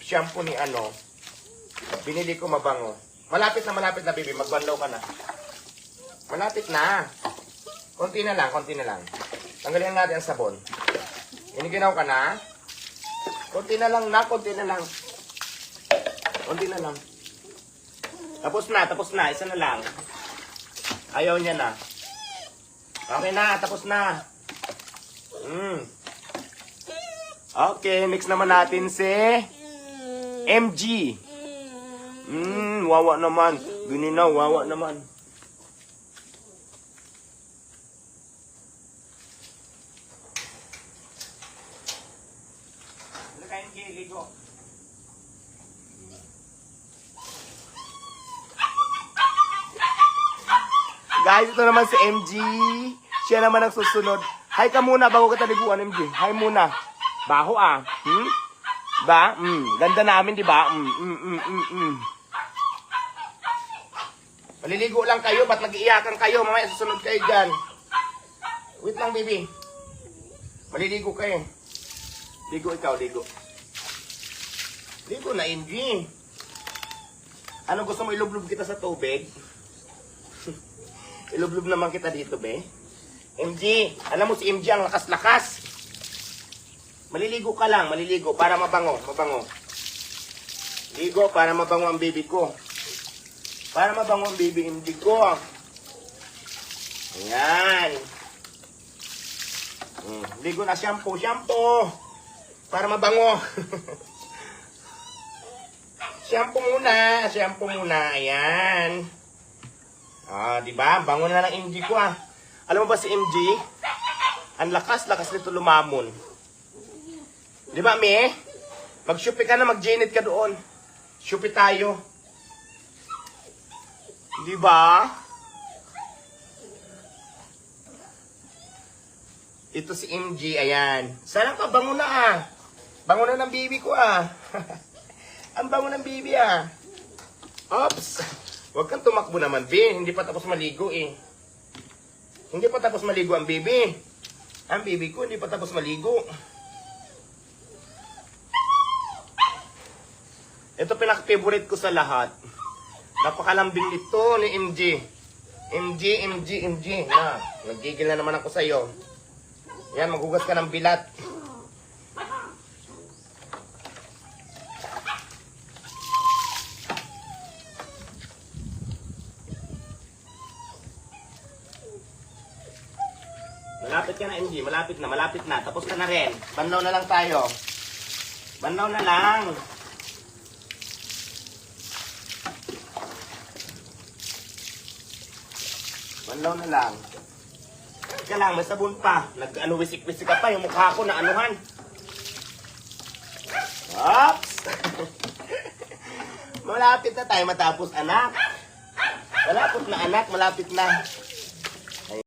shampoo ni ano. Binili ko mabango. Malapit na, baby. Magbanlaw ka na. Malapit na. Konti na lang. Tanggalin natin ang sabon. Iniginaw ka na. Konti na lang. Tapos na. Isa na lang. Ayaw niya na. Okay na, tapos na. Okay, next naman natin si MG. Wawa naman. Gininaw, wawa naman. Lakayin kiligo. Guys, ito naman si MG. Siya naman ang susunod. Hi ka muna bago ka taliguan, MG. Hi muna. Baho ah. Ba? Ganda namin, di ba? Maliligo lang kayo. Ba't nag-iiyakan kayo? Mamaya susunod kayo dyan. Wait lang, baby. Maliligo kayo. Ligo ikaw, ligo. Ligo na, MG. Ano gusto mo, ilublob kita sa tubig? Ilublob naman kita dito, be. MG, alam mo si MG ang lakas-lakas. Maliligo ka lang, para mabango. Ligo para mabango ang baby ko. Para mabango ang baby MG ko. Ayan. Ligo na shampoo. Para mabango. Shampoo muna. Ayan. Di ba? Bango na ng MG ko ah. Alam mo ba si MG? Ang lakas nito lumamon. Di ba, me? Mag-shopping ka na, mag-janet ka doon. Shopping tayo. Di ba? Ito si MG, ayan. Sana ka, bango na ah. Bango na ng baby ko ah. Ang bango ng baby ah. Oops. Huwag kang tumakbo naman, Ben. Hindi pa tapos maligo eh. Hindi pa tapos maligo ang baby. Ang baby ko hindi pa tapos maligo. Ito pinaka-favorite ko sa lahat. Napakalambing ito ni MG. MG. Na, nagigil na naman ako sa iyo. Yan, maghugas ka ng bilat. Malapit ka na, MG. Malapit na. Tapos ka na rin. Banlaw na lang tayo. Banlaw na lang. Teka lang, may sabon pa. Wisik-wisik ka pa. Yung mukha ko na anuhan. Oops! Malapit na tayo matapos, anak. Malapit na.